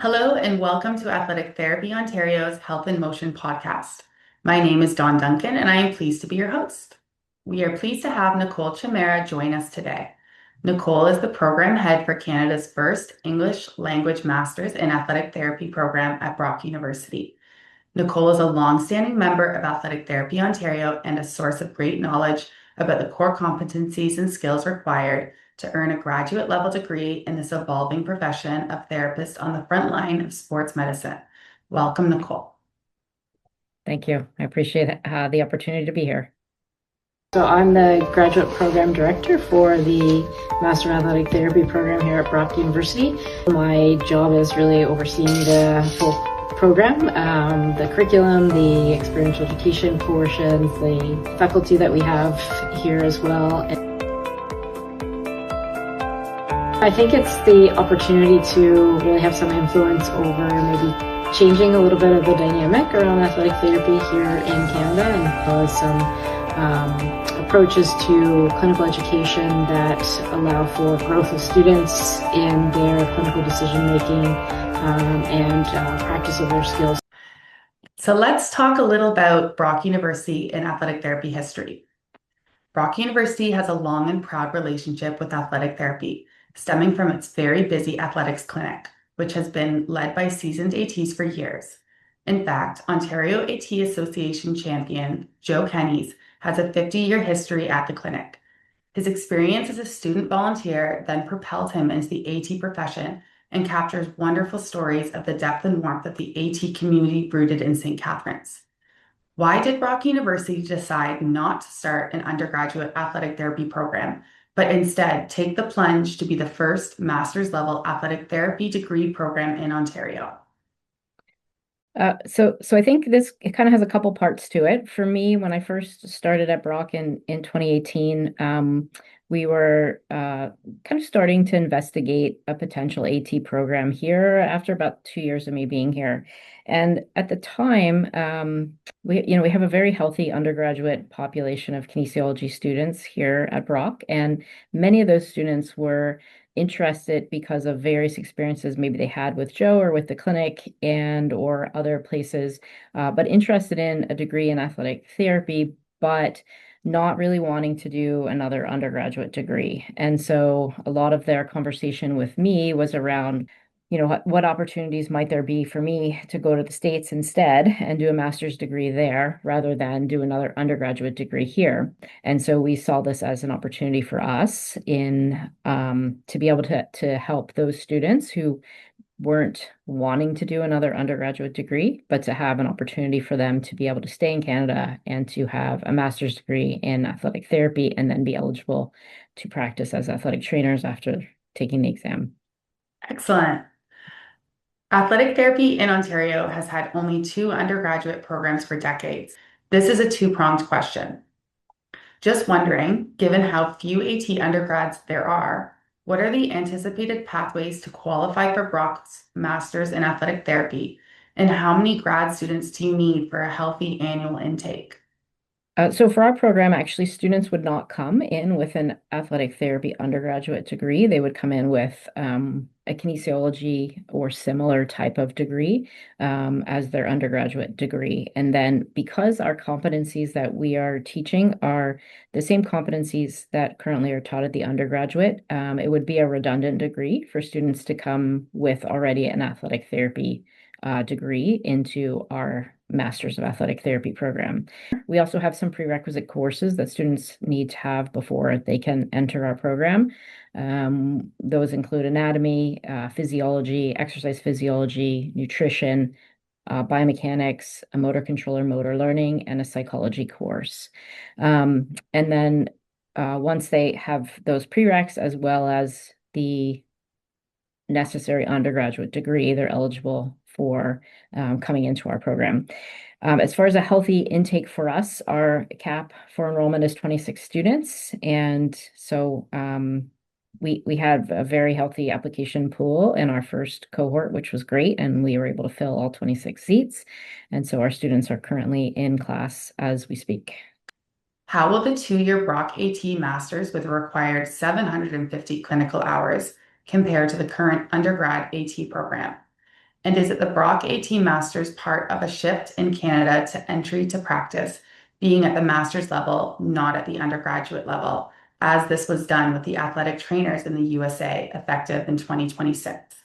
Hello and welcome to Athletic Therapy Ontario's Health in Motion podcast. My name is Dawn Duncan and I am pleased to be your host. We are pleased to have Nicole Chimera join us today. Nicole is the program head for Canada's first English language masters in athletic therapy program at Brock University. Nicole is a longstanding member of Athletic Therapy Ontario and a source of great knowledge about the core competencies and skills required to earn a graduate level degree in this evolving profession of therapist on the front line of sports medicine. Welcome, Nicole. Thank you. I appreciate the opportunity to be here. So I'm the graduate program director for the Master of Athletic Therapy program here at Brock University. My job is really overseeing the full program, the curriculum, the experiential education portions, the faculty that we have here as well. I think it's the opportunity to really have some influence over maybe changing a little bit of the dynamic around athletic therapy here in Canada, and as well as some approaches to clinical education that allow for growth of students in their clinical decision making and practice of their skills. So let's talk a little about Brock University and athletic therapy history. Brock University has a long and proud relationship with athletic therapy, stemming from its very busy athletics clinic, which has been led by seasoned ATs for years. In fact, Ontario AT Association champion Joe Kenny's has a 50-year history at the clinic. His experience as a student volunteer then propelled him into the AT profession and captures wonderful stories of the depth and warmth of the AT community rooted in St. Catharines. Why did Brock University decide not to start an undergraduate athletic therapy program, but instead take the plunge to be the first master's level athletic therapy degree program in Ontario? So I think it kind of has a couple parts to it. For me, when I first started at Brock in 2018, we were kind of starting to investigate a potential AT program here after about 2 years of me being here. And at the time, we have a very healthy undergraduate population of kinesiology students here at Brock, and many of those students were interested because of various experiences maybe they had with Joe or with the clinic and or other places, but interested in a degree in athletic therapy, but not really wanting to do another undergraduate degree. And so a lot of their conversation with me was around, what opportunities might there be for me to go to the States instead and do a master's degree there rather than do another undergraduate degree here. And so we saw this as an opportunity for us to be able to help those students who weren't wanting to do another undergraduate degree, but to have an opportunity for them to be able to stay in Canada and to have a master's degree in athletic therapy and then be eligible to practice as athletic trainers after taking the exam. Excellent. Athletic therapy in Ontario has had only 2 undergraduate programs for decades. This is a two-pronged question. Just wondering, given how few AT undergrads there are, what are the anticipated pathways to qualify for Brock's Masters in Athletic Therapy, and how many grad students do you need for a healthy annual intake? So for our program, actually, students would not come in with an athletic therapy undergraduate degree. They would come in with a kinesiology or similar type of degree as their undergraduate degree. And then because our competencies that we are teaching are the same competencies that currently are taught at the undergraduate, it would be a redundant degree for students to come with already an athletic therapy degree into our Masters of Athletic Therapy program. We also have some prerequisite courses that students need to have before they can enter our program. Those include anatomy, physiology, exercise physiology, nutrition, biomechanics, a motor controller, motor learning, and a psychology course. And then once they have those prereqs as well as the necessary undergraduate degree, they're eligible for coming into our program. As far as a healthy intake for us, our cap for enrollment is 26 students. And so we have a very healthy application pool in our first cohort, which was great. And we were able to fill all 26 seats. And so our students are currently in class as we speak. How will the 2-year Brock AT Masters with a required 750 clinical hours compare to the current undergrad AT program? And is it the Brock AT Masters part of a shift in Canada to entry to practice being at the master's level, not at the undergraduate level, as this was done with the athletic trainers in the USA effective in 2026?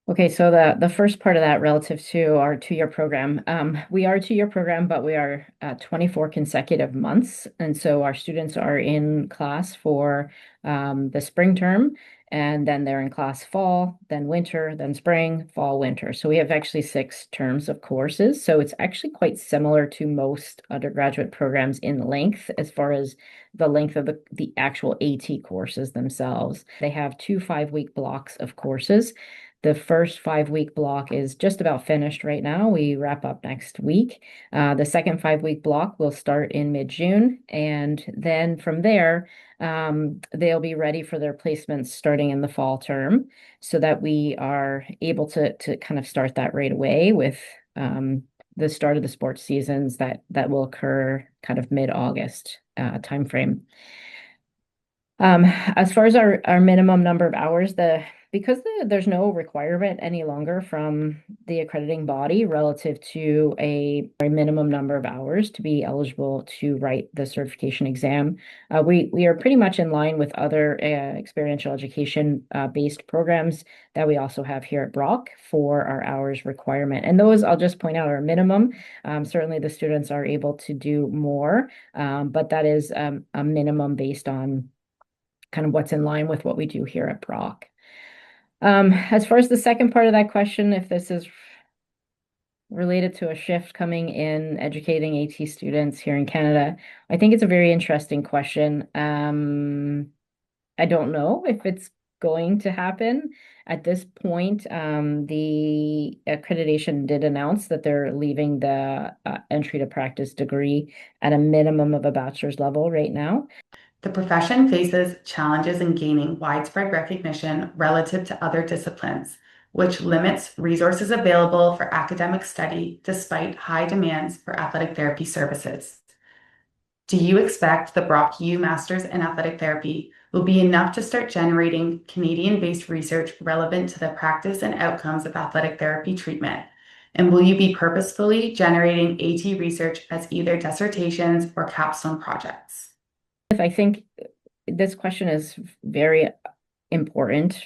Okay, so the first part of that relative to our 2-year program, we are a 2-year program, but we are 24 consecutive months, and so our students are in class for the spring term, and then they're in class fall, then winter, then spring, fall, winter. So we have actually 6 terms of courses. So it's actually quite similar to most undergraduate programs in length, as far as the length of the actual AT courses themselves. They have 2 5-week blocks of courses. The first 5-week block is just about finished right now. We wrap up next week. The second 5-week block will start in mid-June, and then from there, they'll be ready for their placements starting in the fall term, so that we are able to kind of start that right away with the start of the sports seasons that will occur kind of mid-August timeframe. As far as our minimum number of hours, there's no requirement any longer from the accrediting body relative to a minimum number of hours to be eligible to write the certification exam. We are pretty much in line with other experiential education based programs that we also have here at Brock for our hours requirement. And those, I'll just point out, are minimum. Certainly the students are able to do more, but that is a minimum based on kind of what's in line with what we do here at Brock. As far as the second part of that question, if this is related to a shift coming in educating AT students here in Canada, I think it's a very interesting question. I don't know if it's going to happen. At this point, the accreditation did announce that they're leaving the entry to practice degree at a minimum of a bachelor's level right now. The profession faces challenges in gaining widespread recognition relative to other disciplines, which limits resources available for academic study despite high demands for athletic therapy services. Do you expect the Brock U Masters in Athletic Therapy will be enough to start generating Canadian-based research relevant to the practice and outcomes of athletic therapy treatment? And will you be purposefully generating AT research as either dissertations or capstone projects? I think this question is very important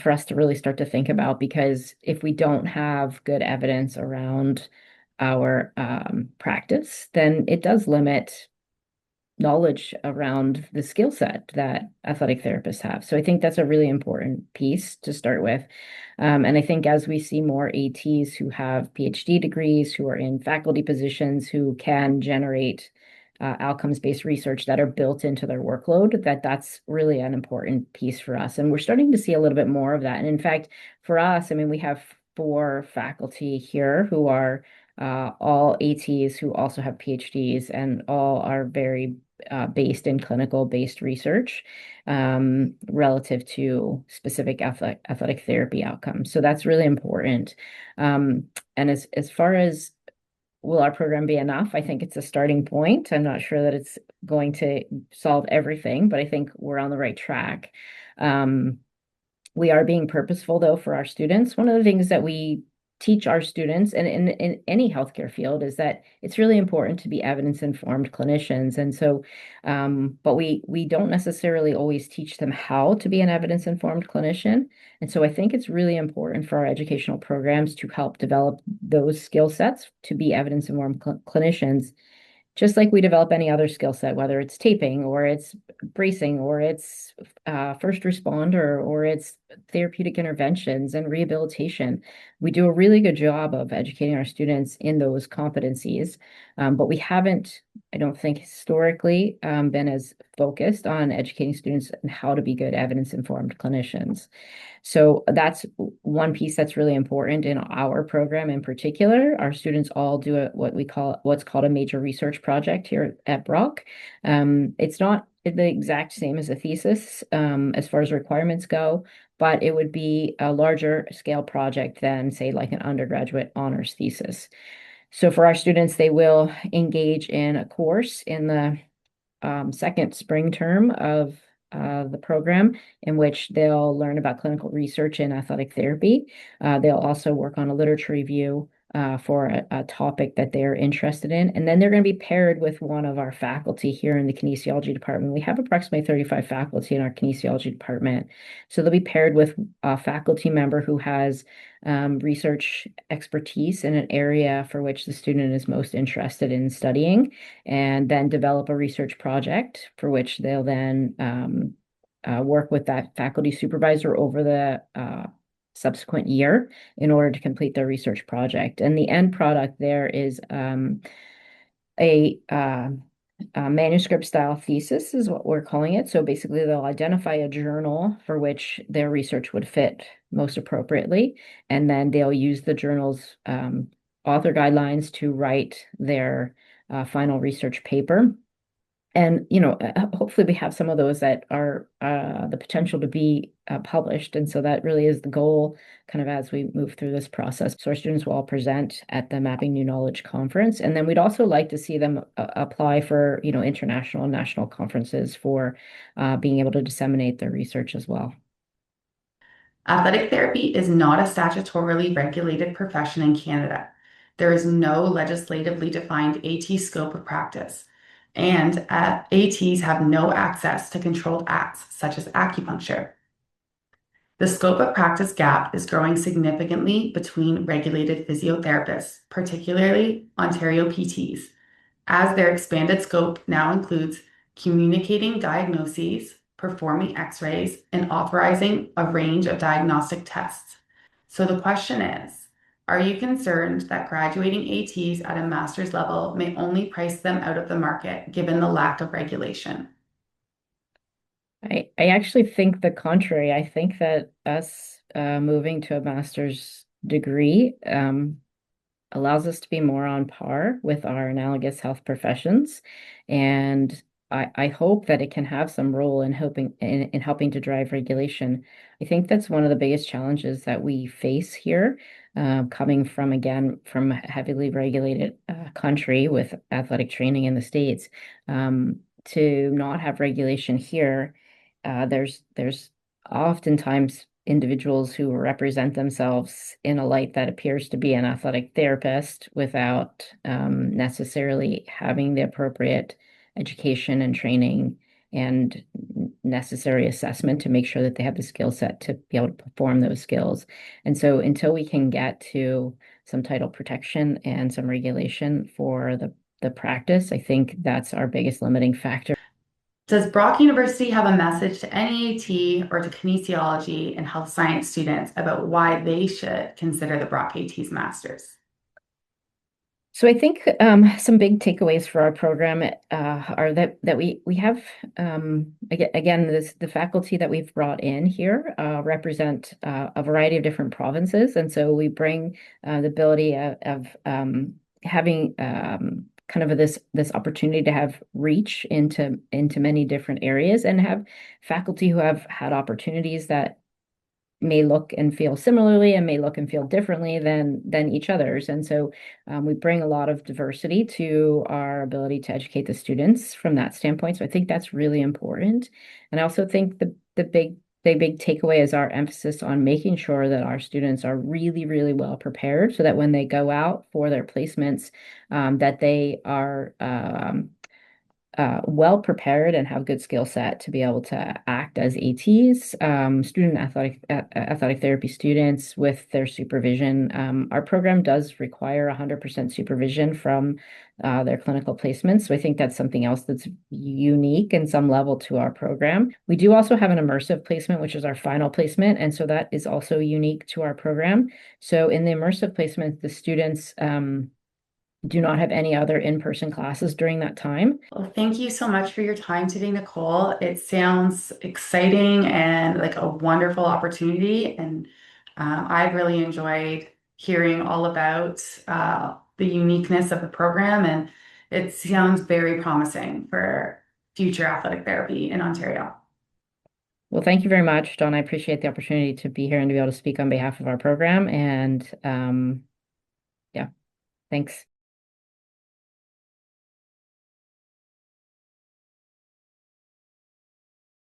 for us to really start to think about, because if we don't have good evidence around our practice, then it does limit knowledge around the skill set that athletic therapists have. So I think that's a really important piece to start with. And I think as we see more ATs who have PhD degrees, who are in faculty positions, who can generate outcomes-based research that are built into their workload, that's really an important piece for us. And we're starting to see a little bit more of that. And in fact, for us, I mean, we have 4 faculty here who are all ATs who also have PhDs, and all are very based in clinical-based research relative to specific athletic therapy outcomes. So that's really important. And as far as will our program be enough? I think it's a starting point. I'm not sure that it's going to solve everything, but I think we're on the right track. We are being purposeful, though, for our students. One of the things that we teach our students, and in any healthcare field, is that it's really important to be evidence-informed clinicians. And so, but we don't necessarily always teach them how to be an evidence-informed clinician. And so I think it's really important for our educational programs to help develop those skill sets to be evidence-informed clinicians, just like we develop any other skill set, whether it's taping or it's bracing or it's first responder or it's therapeutic interventions and rehabilitation. We do a really good job of educating our students in those competencies, but we haven't, I don't think, historically been as focused on educating students on how to be good evidence-informed clinicians. So that's one piece that's really important in our program in particular. Our students all do what's called a major research project here at Brock. It's not the exact same as a thesis as far as requirements go, but it would be a larger scale project than, say, like an undergraduate honors thesis. So for our students, they will engage in a course in the second spring term of the program, in which they'll learn about clinical research in athletic therapy. They'll also work on a literature review for a topic that they're interested in. And then they're going to be paired with one of our faculty here in the kinesiology department. We have approximately 35 faculty in our kinesiology department. So they'll be paired with a faculty member who has research expertise in an area for which the student is most interested in studying, and then develop a research project for which they'll then work with that faculty supervisor over the subsequent year in order to complete their research project. And the end product there is a manuscript style thesis is what we're calling it. So basically they'll identify a journal for which their research would fit most appropriately, and then they'll use the journal's author guidelines to write their final research paper. And, hopefully we have some of those that are the potential to be published. And so that really is the goal kind of as we move through this process. So our students will all present at the Mapping New Knowledge Conference. And then we'd also like to see them apply for, international and national conferences for being able to disseminate their research as well. Athletic therapy is not a statutorily regulated profession in Canada. There is no legislatively defined AT scope of practice, and ATs have no access to controlled acts such as acupuncture. The scope of practice gap is growing significantly between regulated physiotherapists, particularly Ontario PTs, as their expanded scope now includes communicating diagnoses, performing x-rays, and authorizing a range of diagnostic tests. So the question is, are you concerned that graduating ATs at a master's level may only price them out of the market given the lack of regulation? I actually think the contrary. I think that us moving to a master's degree allows us to be more on par with our analogous health professions. And I hope that it can have some role in helping to drive regulation. I think that's one of the biggest challenges that we face here, coming from a heavily regulated country with athletic training in the States, to not have regulation here. There's oftentimes individuals who represent themselves in a light that appears to be an athletic therapist without necessarily having the appropriate education and training and necessary assessment to make sure that they have the skill set to be able to perform those skills. And so until we can get to some title protection and some regulation for the practice, I think that's our biggest limiting factor. Does Brock University have a message to any AT or to kinesiology and health science students about why they should consider the Brock AT's masters? So I think some big takeaways for our program are that we have again the faculty that we've brought in here represent a variety of different provinces, and so we bring the ability of having kind of this opportunity to have reach into many different areas, and have faculty who have had opportunities that may look and feel similarly and may look and feel differently than each other's. And so we bring a lot of diversity to our ability to educate the students from that standpoint. So I think that's really important. And I also think the big takeaway is our emphasis on making sure that our students are really, really well prepared so that when they go out for their placements, that they are well prepared and have good skill set to be able to act as ATs, student athletic therapy students with their supervision. Our program does require 100% supervision from their clinical placements. So I think that's something else that's unique in some level to our program. We do also have an immersive placement, which is our final placement. And so that is also unique to our program. So in the immersive placement, the students do not have any other in-person classes during that time. Well, thank you so much for your time today, Nicole. It sounds exciting and like a wonderful opportunity. And I've really enjoyed hearing all about the uniqueness of the program. And it sounds very promising for future athletic therapy in Ontario. Well, thank you very much, Dawn. I appreciate the opportunity to be here and to be able to speak on behalf of our program. And yeah, thanks.